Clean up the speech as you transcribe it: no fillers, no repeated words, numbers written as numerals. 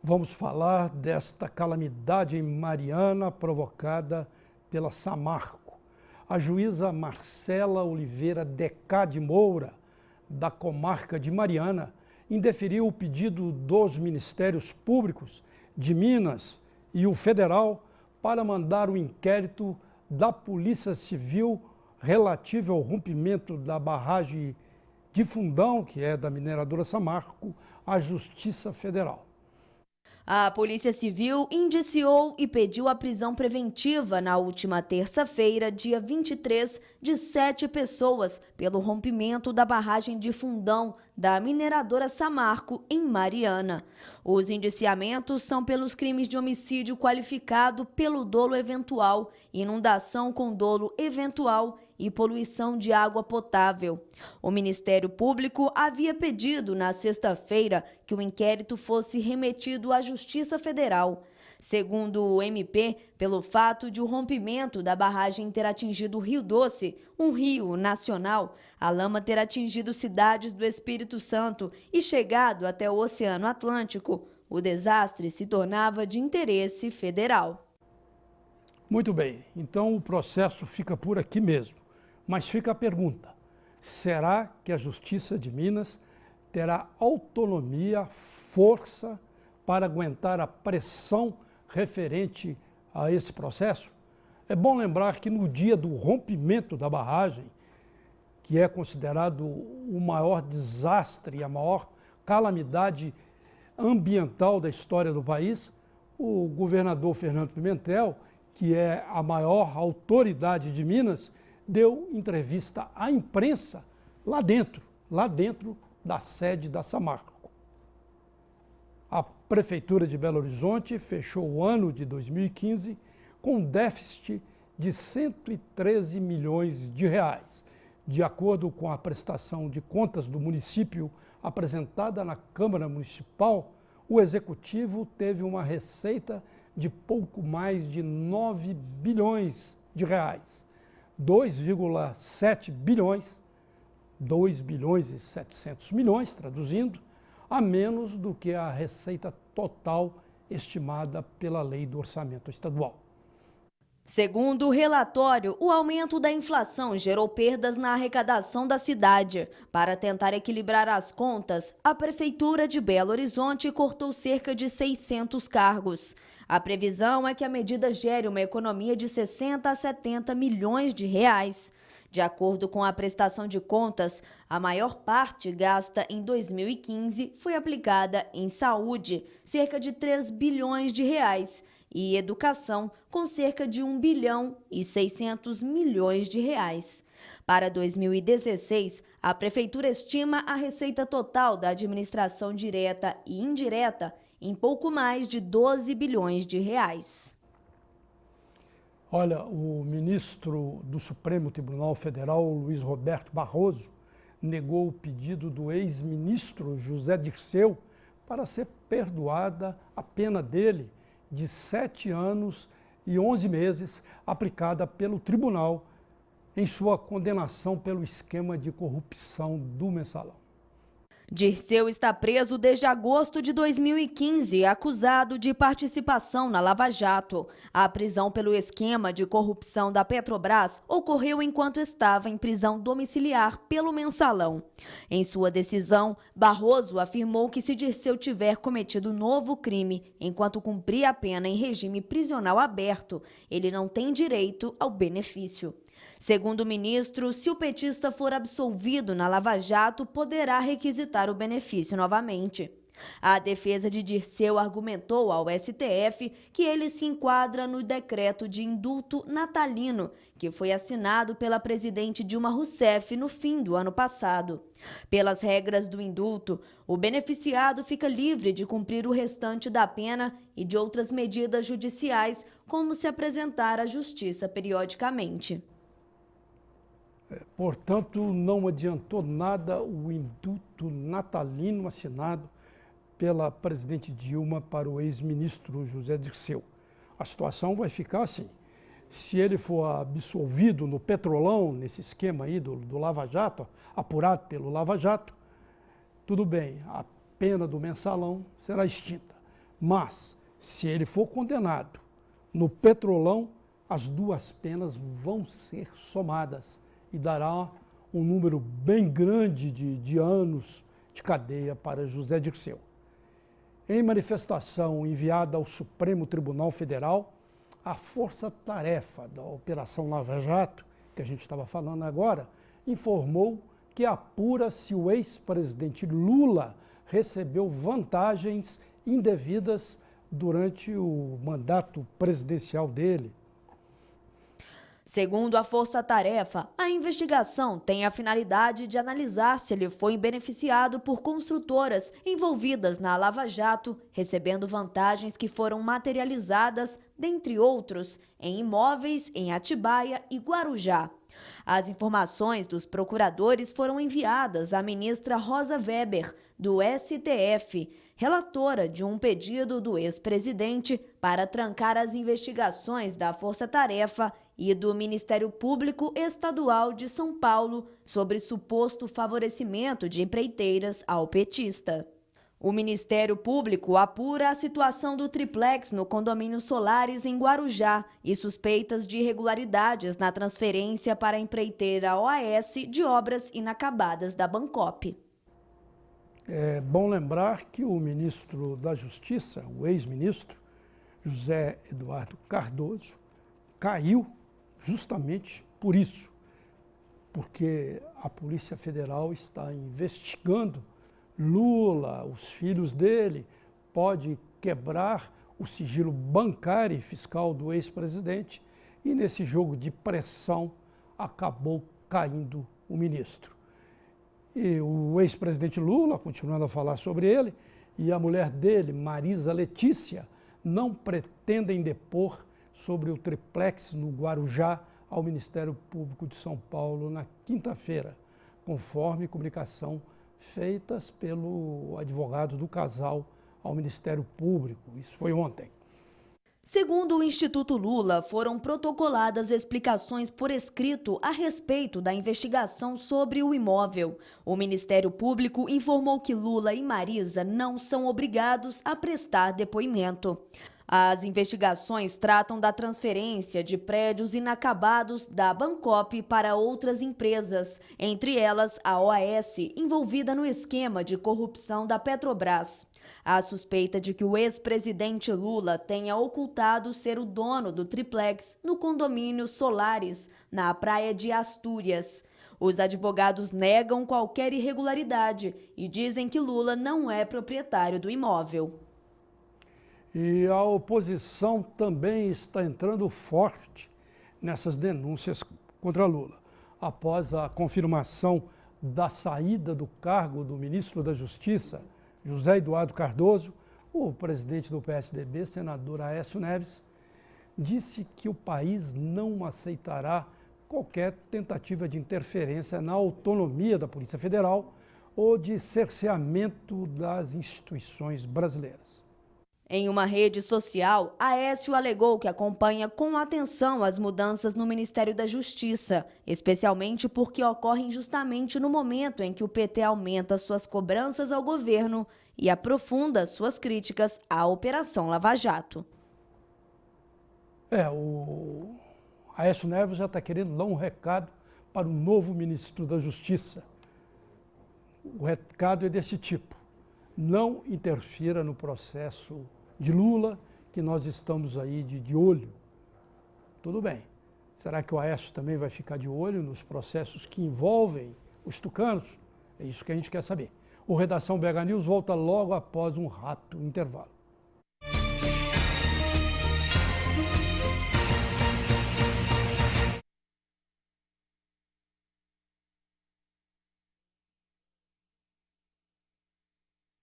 Vamos falar desta calamidade em Mariana provocada pela Samarco. A juíza Marcela Oliveira Decá de Moura, da comarca de Mariana, indeferiu o pedido dos Ministérios Públicos de Minas e o Federal para mandar o inquérito da Polícia Civil relativo ao rompimento da barragem de Fundão, que é da mineradora Samarco, à Justiça Federal. A Polícia Civil indiciou e pediu a prisão preventiva na última terça-feira, dia 23, de 7 pessoas pelo rompimento da barragem de Fundão da mineradora Samarco, em Mariana. Os indiciamentos são pelos crimes de homicídio qualificado pelo dolo eventual, inundação com dolo eventual e poluição de água potável. O Ministério Público havia pedido na sexta-feira que o inquérito fosse remetido à Justiça Federal. Segundo o MP, pelo fato de o rompimento da barragem ter atingido o Rio Doce, um rio nacional, a lama ter atingido cidades do Espírito Santo e chegado até o Oceano Atlântico, o desastre se tornava de interesse federal. Muito bem, então o processo fica por aqui mesmo. Mas fica a pergunta: será que a Justiça de Minas terá autonomia, força para aguentar a pressão referente a esse processo? É bom lembrar que no dia do rompimento da barragem, que é considerado o maior desastre e a maior calamidade ambiental da história do país, o governador Fernando Pimentel, que é a maior autoridade de Minas, deu entrevista à imprensa lá dentro da sede da Samarco. A Prefeitura de Belo Horizonte fechou o ano de 2015 com um déficit de 113 milhões de reais. De acordo com a prestação de contas do município apresentada na Câmara Municipal, o Executivo teve uma receita de pouco mais de 9 bilhões de reais. 2,7 bilhões, 2 bilhões e 700 milhões, traduzindo, a menos do que a receita total estimada pela Lei do Orçamento Estadual. Segundo o relatório, o aumento da inflação gerou perdas na arrecadação da cidade. Para tentar equilibrar as contas, a Prefeitura de Belo Horizonte cortou cerca de 600 cargos. A previsão é que a medida gere uma economia de 60 a 70 milhões de reais. De acordo com a prestação de contas, a maior parte gasta em 2015 foi aplicada em saúde, cerca de 3 bilhões de reais, e educação, com cerca de 1 bilhão e 600 milhões de reais. Para 2016, a Prefeitura estima a receita total da administração direta e indireta em pouco mais de 12 bilhões de reais. Olha, o ministro do Supremo Tribunal Federal, Luiz Roberto Barroso, negou o pedido do ex-ministro José Dirceu para ser perdoada a pena dele de 7 anos e 11 meses aplicada pelo tribunal em sua condenação pelo esquema de corrupção do Mensalão. Dirceu está preso desde agosto de 2015, acusado de participação na Lava Jato. A prisão pelo esquema de corrupção da Petrobras ocorreu enquanto estava em prisão domiciliar pelo Mensalão. Em sua decisão, Barroso afirmou que se Dirceu tiver cometido novo crime enquanto cumpria a pena em regime prisional aberto, ele não tem direito ao benefício. Segundo o ministro, se o petista for absolvido na Lava Jato, poderá requisitar o benefício novamente. A defesa de Dirceu argumentou ao STF que ele se enquadra no decreto de indulto natalino, que foi assinado pela presidente Dilma Rousseff no fim do ano passado. Pelas regras do indulto, o beneficiado fica livre de cumprir o restante da pena e de outras medidas judiciais, como se apresentar à justiça periodicamente. Portanto, não adiantou nada o indulto natalino assinado pela presidente Dilma para o ex-ministro José Dirceu. A situação vai ficar assim: se ele for absolvido no Petrolão, nesse esquema aí do Lava Jato, apurado pelo Lava Jato, tudo bem, a pena do Mensalão será extinta. Mas, se ele for condenado no Petrolão, as duas penas vão ser somadas e dará um número bem grande de anos de cadeia para José Dirceu. Em manifestação enviada ao Supremo Tribunal Federal, a força-tarefa da Operação Lava Jato, que a gente estava falando agora, informou que apura se o ex-presidente Lula recebeu vantagens indevidas durante o mandato presidencial dele. Segundo a Força Tarefa, a investigação tem a finalidade de analisar se ele foi beneficiado por construtoras envolvidas na Lava Jato, recebendo vantagens que foram materializadas, dentre outros, em imóveis em Atibaia e Guarujá. As informações dos procuradores foram enviadas à ministra Rosa Weber, do STF, relatora de um pedido do ex-presidente para trancar as investigações da Força Tarefa e do Ministério Público Estadual de São Paulo sobre suposto favorecimento de empreiteiras ao petista. O Ministério Público apura a situação do triplex no condomínio Solares em Guarujá e suspeitas de irregularidades na transferência para a empreiteira OAS de obras inacabadas da Bancop. É bom lembrar que o ministro da Justiça, o ex-ministro José Eduardo Cardoso, caiu justamente por isso, porque a Polícia Federal está investigando Lula, os filhos dele, pode quebrar o sigilo bancário e fiscal do ex-presidente e nesse jogo de pressão acabou caindo o ministro. E o ex-presidente Lula, continuando a falar sobre ele, e a mulher dele, Marisa Letícia, não pretendem depor sobre o triplex no Guarujá ao Ministério Público de São Paulo na quinta-feira, conforme comunicação feitas pelo advogado do casal ao Ministério Público. Isso foi ontem. Segundo o Instituto Lula, foram protocoladas explicações por escrito a respeito da investigação sobre o imóvel. O Ministério Público informou que Lula e Marisa não são obrigados a prestar depoimento. As investigações tratam da transferência de prédios inacabados da Bancop para outras empresas, entre elas a OAS, envolvida no esquema de corrupção da Petrobras. Há suspeita de que o ex-presidente Lula tenha ocultado ser o dono do triplex no condomínio Solares, na praia de Astúrias. Os advogados negam qualquer irregularidade e dizem que Lula não é proprietário do imóvel. E a oposição também está entrando forte nessas denúncias contra Lula. Após a confirmação da saída do cargo do ministro da Justiça, José Eduardo Cardoso, o presidente do PSDB, senador Aécio Neves, disse que o país não aceitará qualquer tentativa de interferência na autonomia da Polícia Federal ou de cerceamento das instituições brasileiras. Em uma rede social, Aécio alegou que acompanha com atenção as mudanças no Ministério da Justiça, especialmente porque ocorrem justamente no momento em que o PT aumenta suas cobranças ao governo e aprofunda suas críticas à Operação Lava Jato. O Aécio Neves já está querendo dar um recado para o novo ministro da Justiça. O recado é desse tipo: não interfira no processo de Lula, que nós estamos aí de olho. Tudo bem. Será que o Aécio também vai ficar de olho nos processos que envolvem os tucanos? É isso que a gente quer saber. O Redação BH News volta logo após um rápido intervalo.